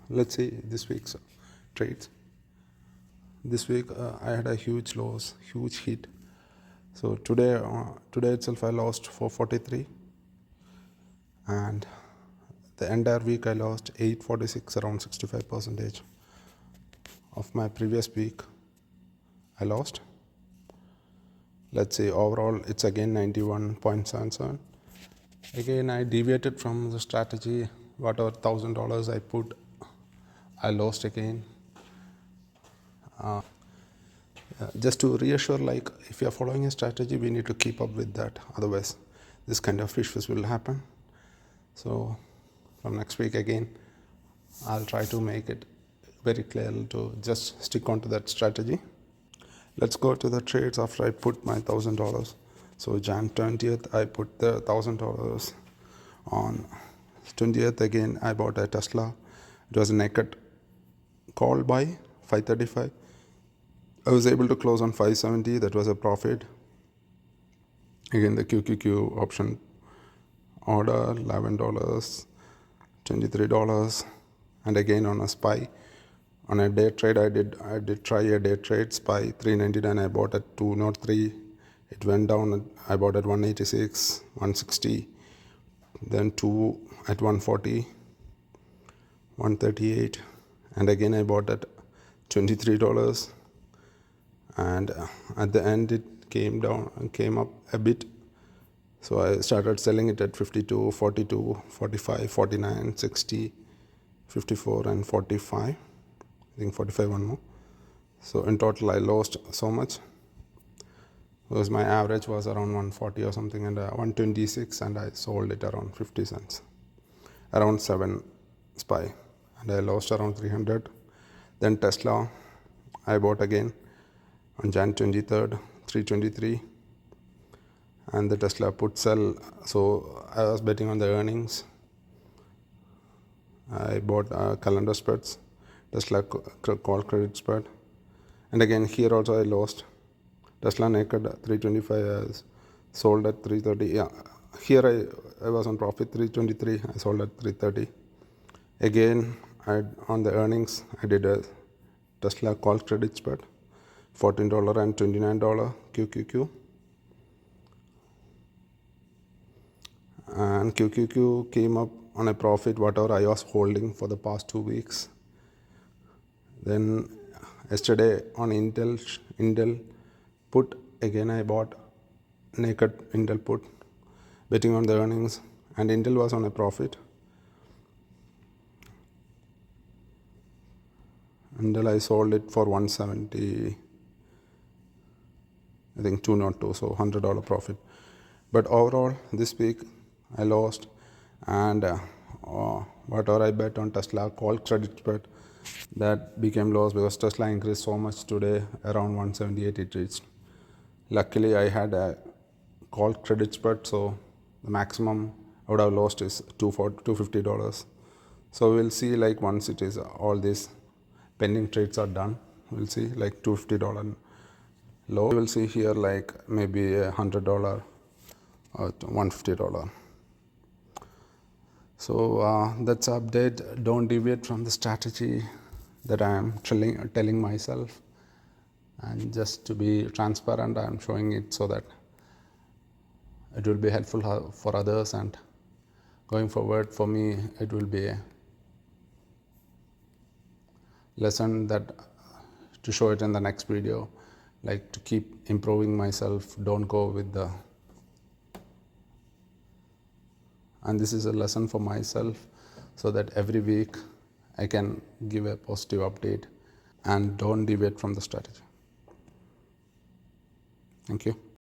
let's see this week's trades. This week I had a huge loss, huge hit. So today itself I lost 443, and the entire week I lost 846, around 65% of my previous week I lost. Let's see, overall it's again 91.77. Again I deviated from the strategy. Whatever $1,000 I put, I lost again. Just to reassure, like, if you are following a strategy, we need to keep up with that, otherwise this kind of issues will happen. So from next week again, I'll try to make it very clear to just stick on to that strategy. Let's go to the trades after I put my $1,000. So Jan 20th I put the $1,000. On 20th again I bought a Tesla. It was a naked call buy, 535. I was able to close on 570. That was a profit. Again the QQQ option order, $11, $23, and again on a SPY. On a day trade, I did try a day trade SPY 399. I bought at 203. It went down. I bought at 186, 160, then 2 at 140, 138, and again I bought at $23. And at the end it came up a bit. So I started selling it at 52, 42, 45, 49, 60, 54, and 45. I think 45 one more. So in total I lost so much, because my average was around 140 or something, and 126, and I sold it around 50 cents, around 7 SPY, and I lost around 300. Then Tesla I bought again on Jan 23rd, 323, and the Tesla put sell. So I was betting on the earnings. I bought calendar spreads, Tesla call credit spread, and again here also I lost. Tesla naked 325, sold at 330. Yeah, here I was on profit 323. I sold at 330. Again on the earnings I did a Tesla call credit spread, $14 and $29 QQQ, and QQQ came up on a profit whatever I was holding for the past 2 weeks. Then yesterday on Intel put, again I bought naked Intel put, betting on the earnings, and Intel was on a profit. Until I sold it for 170, I think 202, so $100 profit. But overall this week I lost, and whatever I bet on Tesla call credit spread, that became loss because Tesla increased so much today, around 178 it reached. Luckily I had a call credit spread, so the maximum I would have lost is $250. So we'll see, like, once it is all these pending trades are done, we'll see like $250 low. We'll see here like maybe $100 or $150. So that's update. Don't deviate from the strategy that I am telling myself, and just to be transparent, I am showing it so that it will be helpful for others, and going forward for me it will be a lesson that to show it in the next video, like to keep improving myself. Don't go with the, and this is a lesson for myself, so that every week I can give a positive update, and don't deviate from the strategy. Thank you.